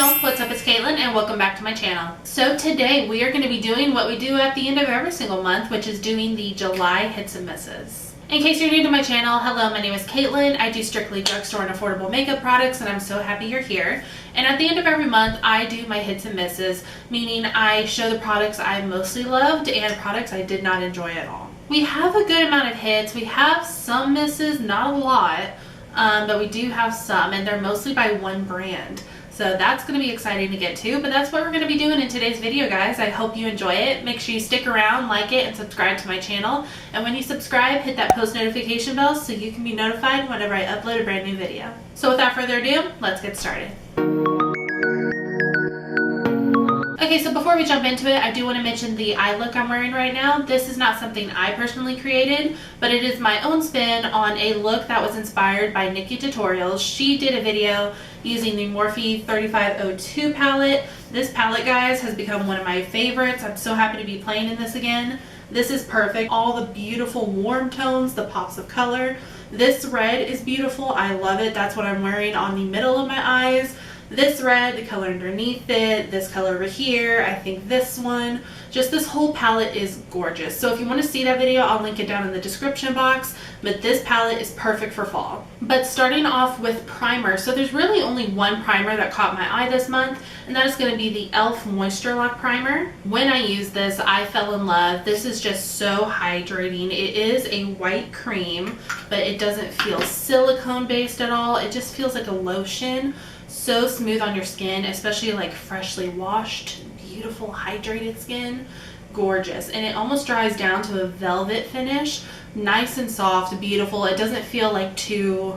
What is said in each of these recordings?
y'all, what's up? It's Caitlin and welcome back to my channel. So today we are going to be doing what we do at the end of every single month, which is doing the July hits and misses. In case you're new to my channel, hello, my name is Caitlin. I do strictly drugstore and affordable makeup products and I'm so happy you're here. And at the end of every month, I do my hits and misses, meaning I show the products I mostly loved and products I did not enjoy at all. We have a good amount of hits. We have some misses, not a lot, but we do have some, and they're mostly by one brand. So that's going to be exciting to get to, but that's what we're going to be doing in today's video, guys. I hope you enjoy it. Make sure you stick around, like it, and subscribe to my channel. And when you subscribe, hit that post notification bell so you can be notified whenever I upload a brand new video. So without further ado, let's get started. Okay, so before we jump into it, I do want to mention the eye look I'm wearing right now. This is not something I personally created, but it is my own spin on a look that was inspired by Nikki Tutorials. She did a video using the Morphe 3502 palette. This palette, guys, has become one of my favorites. I'm so happy to be playing in this again. This is perfect. All the beautiful warm tones, the pops of color. This red is beautiful. I love it. That's what I'm wearing on the middle of my eyes. This red, the color underneath it, this color over here, I think this one, just this whole palette is gorgeous. So if you want to see that video, I'll link it down in the description box, but this palette is perfect for fall. But starting off with primer, so there's really only one primer that caught my eye this month, and that is going to be the e.l.f. Moisture Lock Primer. When I used this, I fell in love. This is just so hydrating. It is a white cream, but it doesn't feel silicone based at all. It just feels like a lotion. So smooth on your skin, especially like freshly washed, beautiful hydrated skin. Gorgeous. And it almost dries down to a velvet finish. Nice and soft, beautiful. It doesn't feel like too,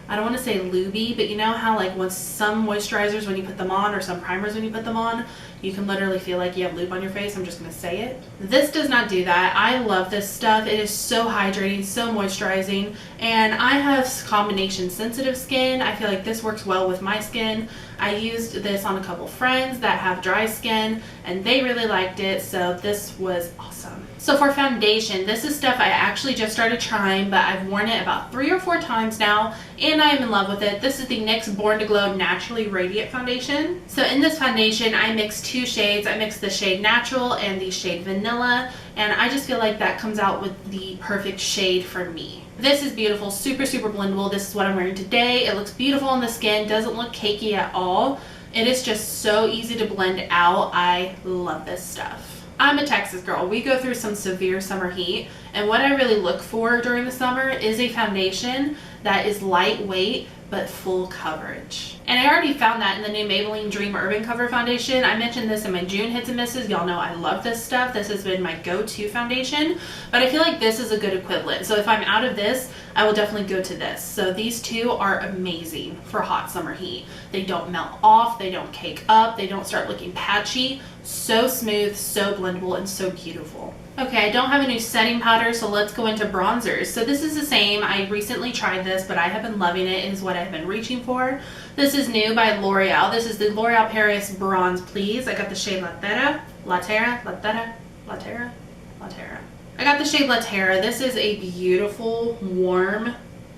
I don't want to say lubey, but you know how like when some moisturizers when you put them on, or some primers when you put them on, you can literally feel like you have lube on your face. I'm just going to say it. This does not do that. I love this stuff. It is so hydrating, so moisturizing, and I have combination sensitive skin. I feel like this works well with my skin. I used this on a couple friends that have dry skin and they really liked it, so this was awesome. So for foundation, this is stuff I actually just started trying, but I've worn it about 3 or 4 times now and I am in love with it. This is the NYX Born to Glow Naturally Radiant Foundation. So in this foundation, I mixed 2 shades. I mixed the shade Natural and the shade Vanilla, and I just feel like that comes out with the perfect shade for me. This is beautiful, super blendable. This is what I'm wearing today. It looks beautiful on the skin, doesn't look cakey at all. It is just so easy to blend out. I love this stuff. I'm a Texas girl. We go through some severe summer heat, and what I really look for during the summer is a foundation that is lightweight but full coverage. And I already found that in the new Maybelline Dream Urban Cover Foundation. I mentioned this in my June hits and misses. Y'all know I love this stuff. This has been my go-to foundation, but I feel like this is a good equivalent. So if I'm out of this, I will definitely go to this. So these two are amazing for hot summer heat. They don't melt off, they don't cake up, they don't start looking patchy. So smooth, so blendable, and so beautiful. Okay, I don't have a new setting powder, so let's go into bronzers. So this is the same. I recently tried this, but I have been loving it. It is what I've been reaching for. This is new by L'Oreal. This is the L'Oreal Paris Bronze Please. I got the shade La Terra. I got the shade La Terra. This is a beautiful, warm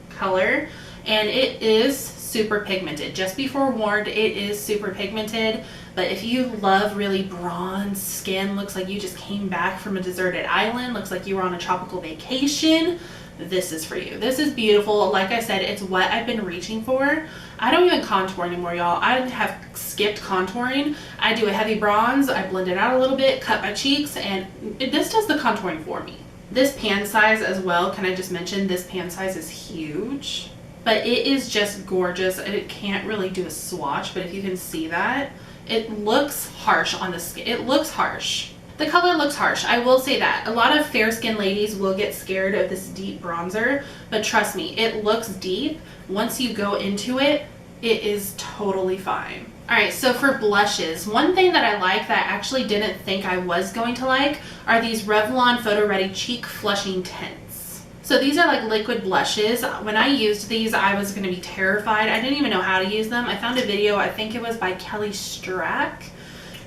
color, and it is super pigmented. Just be forewarned, it is super pigmented, but if you love really bronze skin, looks like you just came back from a deserted island, looks like you were on a tropical vacation, this is for you. This is beautiful. Like I said, it's what I've been reaching for. I don't even contour anymore, y'all. I have skipped contouring. I do a heavy bronze, I blend it out a little bit, cut my cheeks, and this does the contouring for me. This pan size as well, can I just mention, this pan size is huge. But it is just gorgeous. It can't really do a swatch, but if you can see that, it looks harsh on the skin. It looks harsh. The color looks harsh, I will say that. A lot of fair skinned ladies will get scared of this deep bronzer, but trust me, it looks deep. Once you go into it, it is totally fine. Alright, so for blushes, one thing that I like that I actually didn't think I was going to like are these Revlon Photoready Cheek Flushing Tints. So these are like liquid blushes. When I used these, I was going to be terrified. I didn't even know how to use them. I found a video, I think it was by Kelly Strack,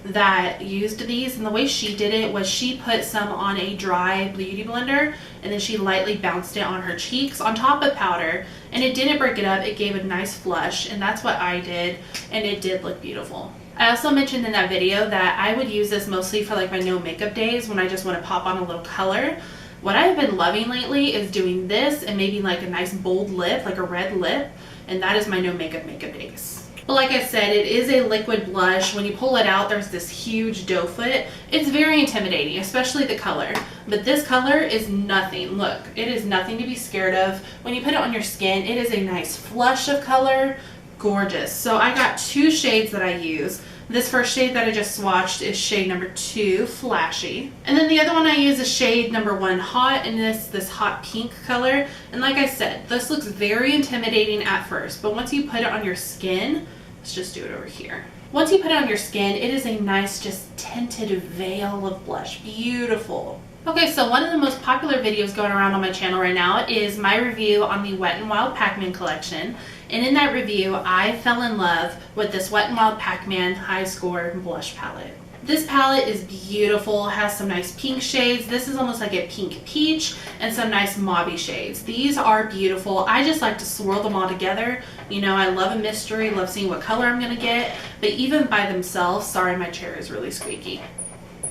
that used these, and the way she did it was she put some on a dry beauty blender and then she lightly bounced it on her cheeks on top of powder, and it didn't break it up. It gave a nice flush, and that's what I did, and it did look beautiful. I also mentioned in that video that I would use this mostly for like my no makeup days when I just want to pop on a little color. What I've been loving lately is doing this and maybe like a nice bold lip, like a red lip, and that is my no makeup days. But like I said, it is a liquid blush. When you pull it out, there's this huge doe foot. It's very intimidating, especially the color. But this color is nothing. Look, it is nothing to be scared of. When you put it on your skin, it is a nice flush of color. Gorgeous. So I got 2 shades that I use. This first shade that I just swatched is shade number 2, Flashy. And then the other one I use is shade number 1, Hot, and this hot pink color. And like I said, this looks very intimidating at first, but once you put it on your skin, let's just do it over here. Once you put it on your skin, it is a nice, just tinted veil of blush. Beautiful. Okay, so one of the most popular videos going around on my channel right now is my review on the Wet n Wild Pacman collection. And in that review, I fell in love with this Wet n Wild Pacman High Score Blush Palette. This palette is beautiful, has some nice pink shades. This is almost like a pink peach, and some nice mauvey shades. These are beautiful. I just like to swirl them all together. You know, I love a mystery, love seeing what color I'm gonna get, but even by themselves, sorry, my chair is really squeaky.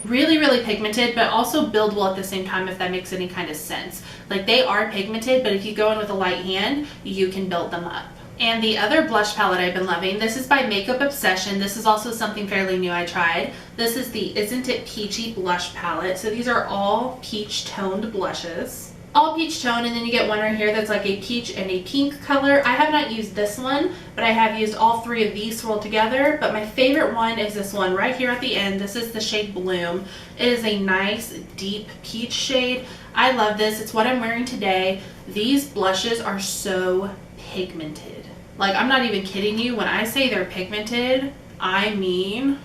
Really, really pigmented, but also buildable at the same time, if that makes any kind of sense. Like, they are pigmented, but if you go in with a light hand, you can build them up. And the other blush palette I've been loving, this is by Makeup Obsession. This is also something fairly new I tried. This is the Isn't It Peachy blush palette. So these are all peach toned blushes. All peach tone, and then you get one right here that's like a peach and a pink color. I have not used this one, but I have used all 3 of these swirled together. But my favorite one is this one right here at the end. This is the shade Bloom. It is a nice deep peach shade. I love this. It's what I'm wearing today. These blushes are so pigmented. Like, I'm not even kidding you. When I say they're pigmented, I mean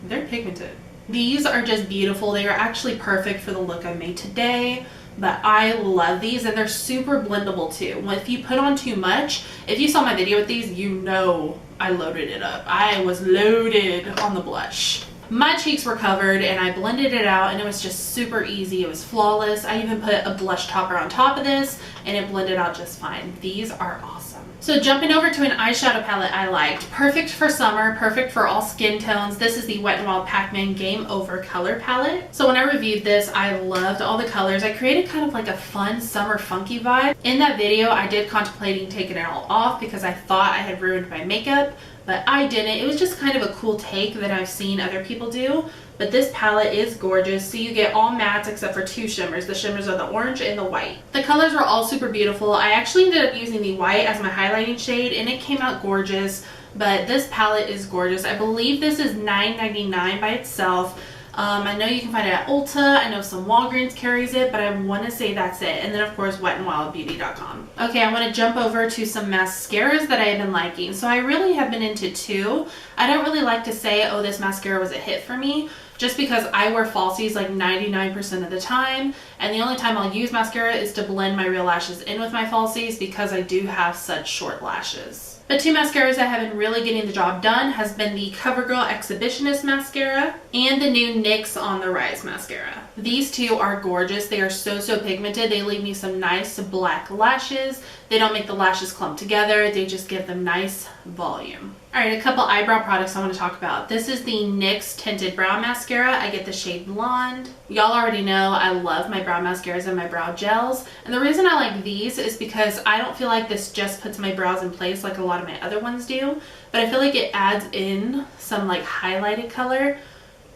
they're pigmented. These are just beautiful. They are actually perfect for the look I made today, but I love these, and they're super blendable too. If you put on too much, if you saw my video with these, you know I loaded it up. I was loaded on the blush. My cheeks were covered and I blended it out, and it was just super easy. It was flawless. I even put a blush topper on top of this and it blended out just fine. These are awesome. So jumping over to an eyeshadow palette I liked. Perfect for summer, perfect for all skin tones. This is the Wet n Wild Pacman Game Over color palette. So when I reviewed this, I loved all the colors. I created kind of like a fun summer funky vibe. In that video, I did contemplating taking it all off because I thought I had ruined my makeup, but I didn't. It was just kind of a cool take that I've seen other people do. But this palette is gorgeous. So you get all mattes except for 2 shimmers. The shimmers are the orange and the white. The colors were all super beautiful. I actually ended up using the white as my highlighting shade, and it came out gorgeous. But this palette is gorgeous. I believe this is $9.99 by itself. I know you can find it at Ulta. I know some Walgreens carries it, but I want to say that's it. And then of course wetnwildbeauty.com. Okay, I want to jump over to some mascaras that I have been liking. So I really have been into 2. I don't really like to say, oh, this mascara was a hit for me, just because I wear falsies like 99% of the time, and the only time I'll use mascara is to blend my real lashes in with my falsies because I do have such short lashes. The 2 mascaras that have been really getting the job done has been the Covergirl Exhibitionist mascara and the new NYX On The Rise mascara. These 2 are gorgeous. They are so pigmented. They leave me some nice black lashes. They don't make the lashes clump together. They just give them nice volume. Alright, a couple eyebrow products I want to talk about. This is the NYX Tinted Brow Mascara. I get the shade Blonde. Y'all already know I love my brow mascaras and my brow gels. And the reason I like these is because I don't feel like this just puts my brows in place like a lot of my other ones do. But I feel like it adds in some like highlighted color.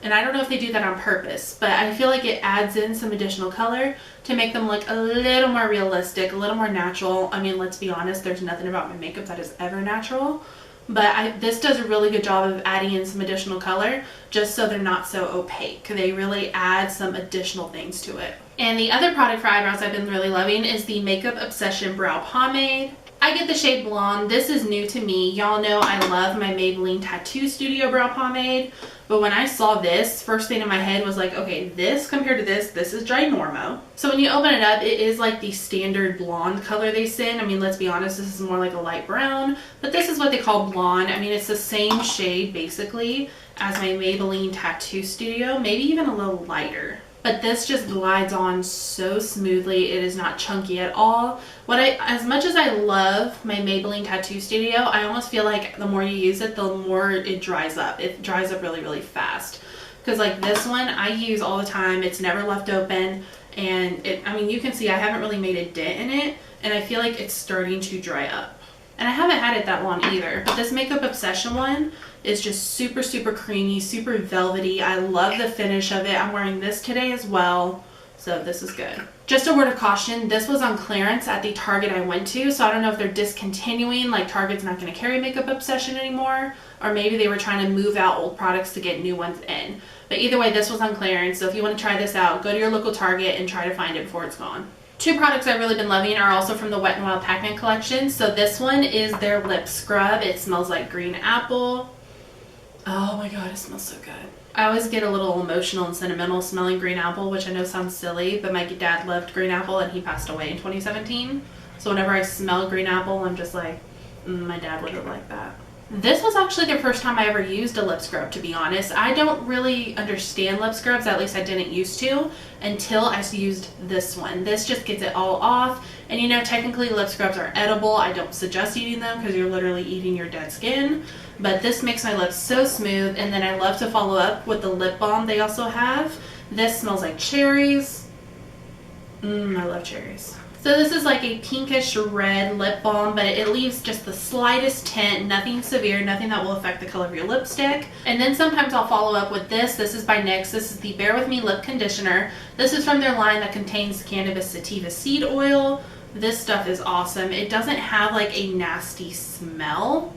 And I don't know if they do that on purpose, but I feel like it adds in some additional color to make them look a little more realistic, a little more natural. I mean, let's be honest, there's nothing about my makeup that is ever natural. But this does a really good job of adding in some additional color just so they're not so opaque. They really add some additional things to it. And the other product for eyebrows I've been really loving is the Makeup Obsession Brow Pomade. I get the shade Blonde. This is new to me. Y'all know I love my Maybelline Tattoo Studio Brow Pomade. But when I saw this, first thing in my head was like, okay, this compared to this is ginormo. So when you open it up, it is like the standard blonde color they send. I mean, let's be honest, this is more like a light brown. But this is what they call blonde. I mean, it's the same shade basically as my Maybelline Tattoo Studio, maybe even a little lighter. But this just glides on so smoothly. It is not chunky at all. As much as I love my Maybelline Tattoo Studio, I almost feel like the more you use it, the more it dries up. It dries up really, really fast. Because like this one, I use all the time. It's never left open. And I mean, you can see I haven't really made a dent in it. And I feel like it's starting to dry up. And I haven't had it that long either. But this Makeup Obsession one is just super, super creamy, super velvety. I love the finish of it. I'm wearing this today as well. So this is good. Just a word of caution, this was on clearance at the Target I went to. So I don't know if they're discontinuing, like Target's not going to carry Makeup Obsession anymore. Or maybe they were trying to move out old products to get new ones in. But either way, this was on clearance. So if you want to try this out, go to your local Target and try to find it before it's gone. Two products I've really been loving are also from the Wet n Wild Pacman collection. So this one is their lip scrub. It smells like green apple. Oh my god, it smells so good. I always get a little emotional and sentimental smelling green apple, which I know sounds silly, but my dad loved green apple and he passed away in 2017. So whenever I smell green apple, I'm just like, my dad would have liked that. This was actually the first time I ever used a lip scrub, to be honest. I don't really understand lip scrubs, at least I didn't used to, until I used this one. This just gets it all off. And you know, technically lip scrubs are edible. I don't suggest eating them because you're literally eating your dead skin. But this makes my lips so smooth. And then I love to follow up with the lip balm they also have. This smells like cherries. I love cherries. So this is like a pinkish red lip balm, but it leaves just the slightest tint, nothing severe, nothing that will affect the color of your lipstick. And then sometimes I'll follow up with this. This is by NYX. This is the Bare With Me Lip Conditioner. This is from their line that contains cannabis sativa seed oil. This stuff is awesome. It doesn't have like a nasty smell.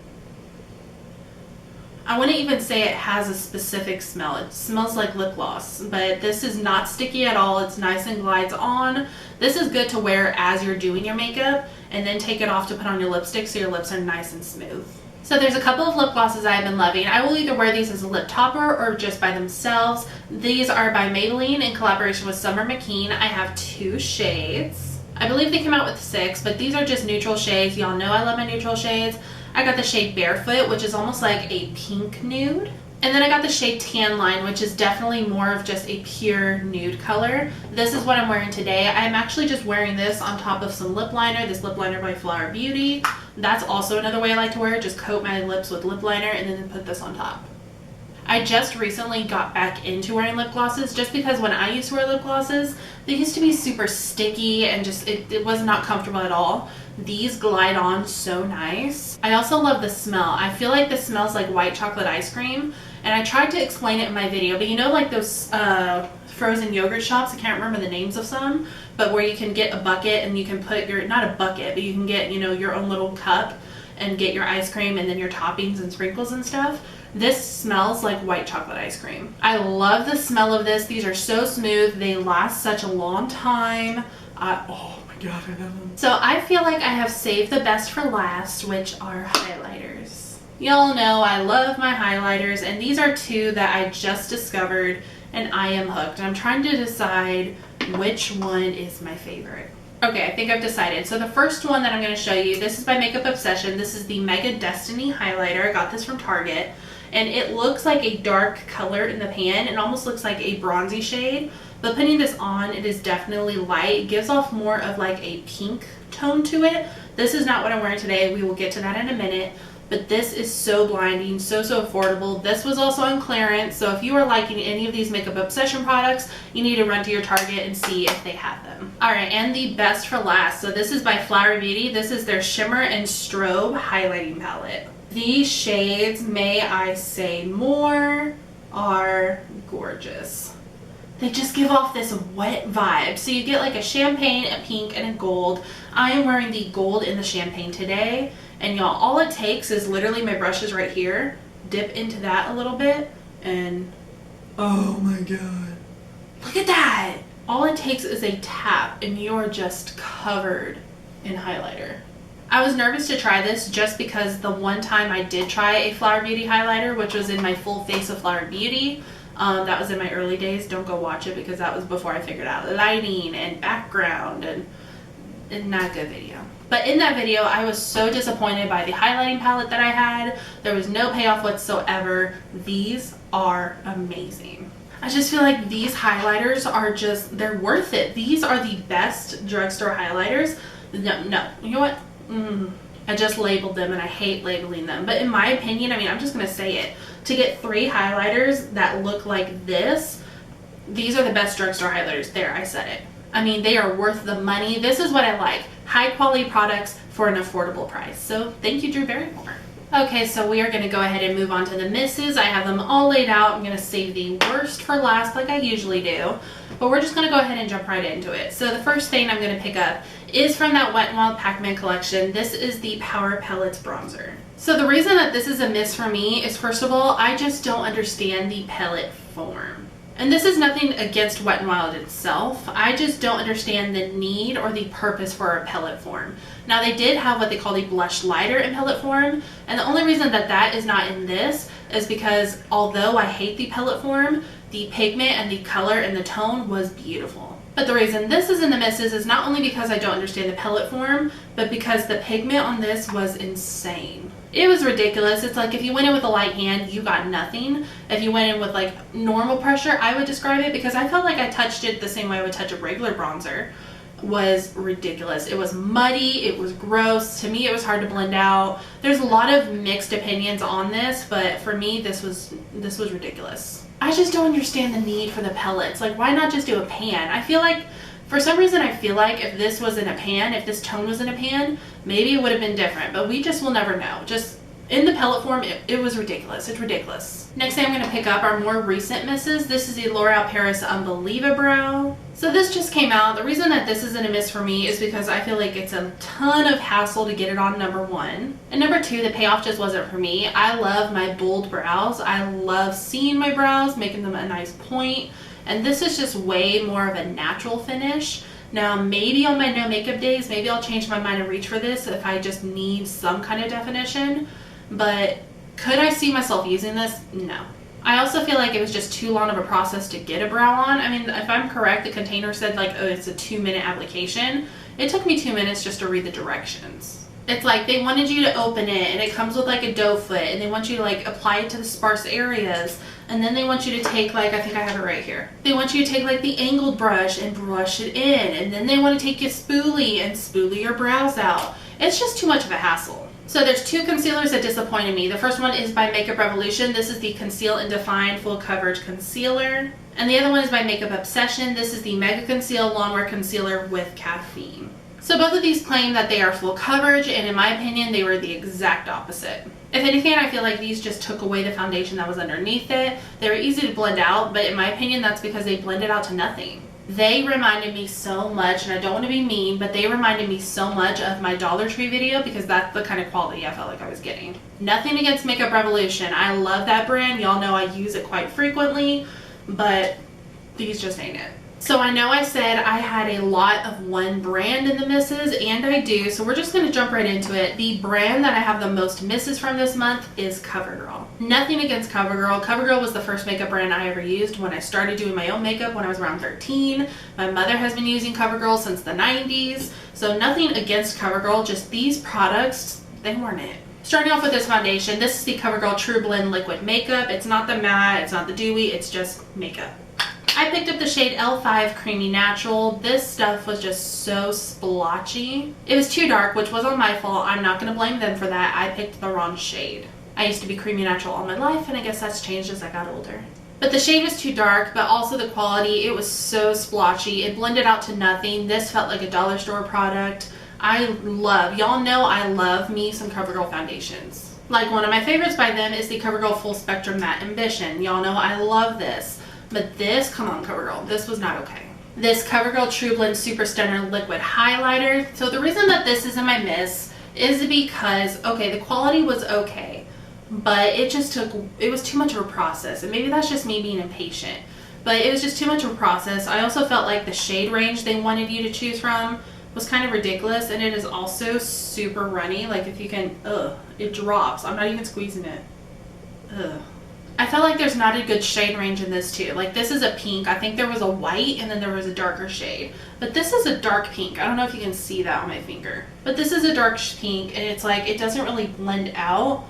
I wouldn't even say it has a specific smell. It smells like lip gloss, but this is not sticky at all. It's nice and glides on. This is good to wear as you're doing your makeup and then take it off to put on your lipstick so your lips are nice and smooth. So there's a couple of lip glosses I've been loving. I will either wear these as a lip topper or just by themselves. These are by Maybelline in collaboration with Summer McKeen. I have 2 shades. I believe they came out with 6, but these are just neutral shades. Y'all know I love my neutral shades. I got the shade Barefoot, which is almost like a pink nude. And then I got the shade Tanline, which is definitely more of just a pure nude color. This is what I'm wearing today. I'm actually just wearing this on top of some lip liner. This lip liner by Flower Beauty. That's also another way I like to wear it. Just coat my lips with lip liner and then put this on top. I just recently got back into wearing lip glosses just because when I used to wear lip glosses, they used to be super sticky and just it was not comfortable at all. These glide on so nice. I also love the smell. I feel like this smells like white chocolate ice cream, and I tried to explain it in my video, but you know, like those frozen yogurt shops, I can't remember the names of some, but where you can get a bucket and you can put your, not a bucket, but you can get, you know, your own little cup and get your ice cream and then your toppings and sprinkles and stuff. This smells like white chocolate ice cream. I love the smell of this. These are so smooth. They last such a long time. Oh my god, I love them. So I feel like I have saved the best for last, which are highlighters. Y'all know I love my highlighters, and these are 2 that I just discovered and I am hooked. I'm trying to decide which one is my favorite. Okay, I think I've decided. So the first one that I'm going to show you, this is by Makeup Obsession. This is the Mega Destiny highlighter. I got this from Target. And it looks like a dark color in the pan. It almost looks like a bronzy shade. But putting this on, it is definitely light. It gives off more of like a pink tone to it. This is not what I'm wearing today. We will get to that in a minute. But this is so blinding, so affordable. This was also on clearance. So if you are liking any of these Makeup Obsession products, you need to run to your Target and see if they have them. Alright, and the best for last. So this is by Flower Beauty. This is their Shimmer and Strobe highlighting palette. These shades, may I say more, are gorgeous. They just give off this wet vibe. So you get like a champagne, a pink, and a gold. I am wearing the gold in the champagne today. And y'all, all it takes is literally my brushes right here. Dip into that a little bit and oh my god. Look at that! All it takes is a tap and you're just covered in highlighter. I was nervous to try this just because the one time I did try a Flower Beauty highlighter, which was in my Full Face of Flower Beauty, that was in my early days. Don't go watch it because that was before I figured out lighting and background and not a good video. But in that video, I was so disappointed by the highlighting palette that I had. There was no payoff whatsoever. These are amazing. I just feel like these highlighters are just, they're worth it. These are the best drugstore highlighters. No, you know what? I just labeled them and I hate labeling them. But in my opinion, I mean, I'm just going to say it. To get 3 highlighters that look like this, these are the best drugstore highlighters. There, I said it. I mean, they are worth the money. This is what I like. High quality products for an affordable price. So thank you, Drew Barrymore. Okay, so we are going to go ahead and move on to the misses. I have them all laid out. I'm going to save the worst for last like I usually do. But we're just going to go ahead and jump right into it. So the first thing I'm going to pick up is from that Wet n Wild Pacman collection. This is the Power Pellets Bronzer. So the reason that this is a miss for me is, first of all, I just don't understand the pellet form. And this is nothing against Wet n Wild itself. I just don't understand the need or the purpose for a pellet form. Now they did have what they call the blush lighter in pellet form, and the only reason that that is not in this is because although I hate the pellet form, the pigment and the color and the tone was beautiful. But the reason this is in the misses is not only because I don't understand the pellet form, but because the pigment on this was insane. It was ridiculous. It's like if you went in with a light hand, you got nothing. If you went in with like normal pressure, I would describe it, because I felt like I touched it the same way I would touch a regular bronzer. Was ridiculous. It was muddy. It was gross. To me, it was hard to blend out. There's a lot of mixed opinions on this, but for me, this was ridiculous. I just don't understand the need for the pellets. Like, why not just do a pan? I feel like, for some reason, I feel like if this was in a pan, if this tone was in a pan, maybe it would have been different, but we just will never know. Just in the pellet form, it was ridiculous. It's ridiculous. Next thing I'm going to pick up are more recent misses. This is the L'Oreal Paris Unbelievabrow. So this just came out. The reason that this isn't a miss for me is because I feel like it's a ton of hassle to get it on, number one. And number two, the payoff just wasn't for me. I love my bold brows. I love seeing my brows, making them a nice point. And this is just way more of a natural finish. Now, maybe on my no makeup days, maybe I'll change my mind and reach for this if I just need some kind of definition. But could I see myself using this? No. I also feel like it was just too long of a process to get a brow on. I mean, if I'm correct, the container said like, oh, it's a 2-minute application. It took me 2 minutes just to read the directions. It's like they wanted you to open it and it comes with like a doe foot, and they want you to like apply it to the sparse areas, and then they want you to take like, I think I have it right here. They want you to take like the angled brush and brush it in, and then they want to take your spoolie and spoolie your brows out. It's just too much of a hassle. So there's 2 concealers that disappointed me. The first one is by Makeup Revolution. This is the Conceal and Define Full Coverage Concealer. And the other one is by Makeup Obsession. This is the Mega Conceal Longwear Concealer with Caffeine. So both of these claim that they are full coverage, and in my opinion, they were the exact opposite. If anything, I feel like these just took away the foundation that was underneath it. They were easy to blend out, but in my opinion, that's because they blended out to nothing. They reminded me so much, and I don't want to be mean, but they reminded me so much of my Dollar Tree video, because that's the kind of quality I felt like I was getting. Nothing against Makeup Revolution. I love that brand. Y'all know I use it quite frequently, but these just ain't it. So I know I said I had a lot of one brand in the misses, and I do, so we're just going to jump right into it. The brand that I have the most misses from this month is Covergirl. Nothing against Covergirl. Covergirl was the first makeup brand I ever used when I started doing my own makeup when I was around 13. My mother has been using Covergirl since the 90s, so nothing against Covergirl, just these products, they weren't it. Starting off with this foundation, this is the Covergirl True Blend Liquid Makeup. It's not the matte, it's not the dewy, it's just makeup. I picked up the shade L5 Creamy Natural. This stuff was just so splotchy. It was too dark, which wasn't my fault. I'm not going to blame them for that. I picked the wrong shade. I used to be creamy natural all my life, and I guess that's changed as I got older. But the shade was too dark, but also the quality, it was so splotchy. It blended out to nothing. This felt like a dollar store product. Y'all know I love me some Covergirl foundations. Like, one of my favorites by them is the Covergirl Full Spectrum Matte Ambition. Y'all know I love this. But this, come on Covergirl, this was not okay. This Covergirl True Blend Super Stunner Liquid Highlighter. So the reason that this isn't my miss is because, okay, the quality was okay, but it was too much of a process. And maybe that's just me being impatient, but it was just too much of a process. I also felt like the shade range they wanted you to choose from was kind of ridiculous, and it is also super runny. Like if you can, it drops. I'm not even squeezing it. I felt like there's not a good shade range in this too. Like this is a pink. I think there was a white and then there was a darker shade. But this is a dark pink. I don't know if you can see that on my finger. But this is a dark pink, and it's like it doesn't really blend out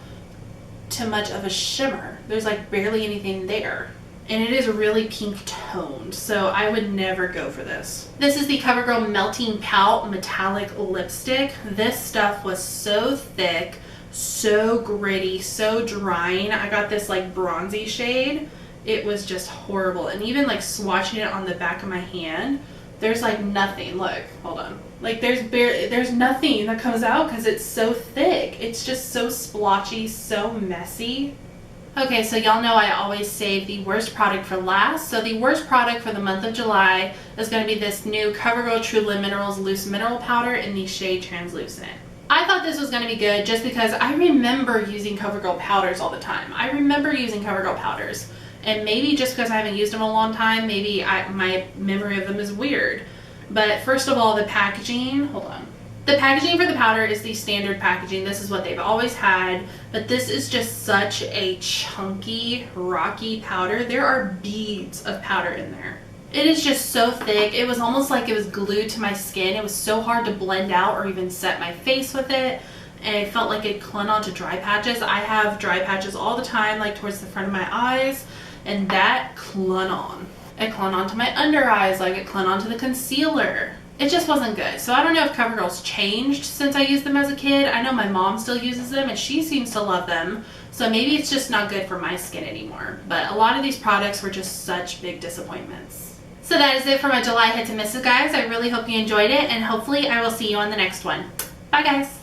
to much of a shimmer. There's like barely anything there. And it is really pink toned, so I would never go for this. This is the CoverGirl Melting Pout Metallic Lipstick. This stuff was so thick, so gritty, so drying. I got this like bronzy shade. It was just horrible. And even like swatching it on the back of my hand, there's like nothing. Look, hold on. Like there's nothing that comes out because it's so thick. It's just so splotchy, so messy. Okay, so y'all know I always save the worst product for last. So the worst product for the month of July is going to be this new CoverGirl True Lip Minerals Loose Mineral Powder in the shade Translucent. I thought this was going to be good just because I remember using CoverGirl powders all the time. I remember using CoverGirl powders. And maybe just because I haven't used them in a long time, maybe my memory of them is weird. But first of all, the packaging, hold on. The packaging for the powder is the standard packaging. This is what they've always had, but this is just such a chunky, rocky powder. There are beads of powder in there. It is just so thick. It was almost like it was glued to my skin. It was so hard to blend out or even set my face with it, and it felt like it clung onto dry patches. I have dry patches all the time, like towards the front of my eyes, and that clung on. It clung onto my under eyes, like it clung onto the concealer. It just wasn't good. So I don't know if CoverGirl's changed since I used them as a kid. I know my mom still uses them and she seems to love them. So maybe it's just not good for my skin anymore. But a lot of these products were just such big disappointments. So that is it for my July hits and misses, guys. I really hope you enjoyed it, and hopefully I will see you on the next one. Bye, guys.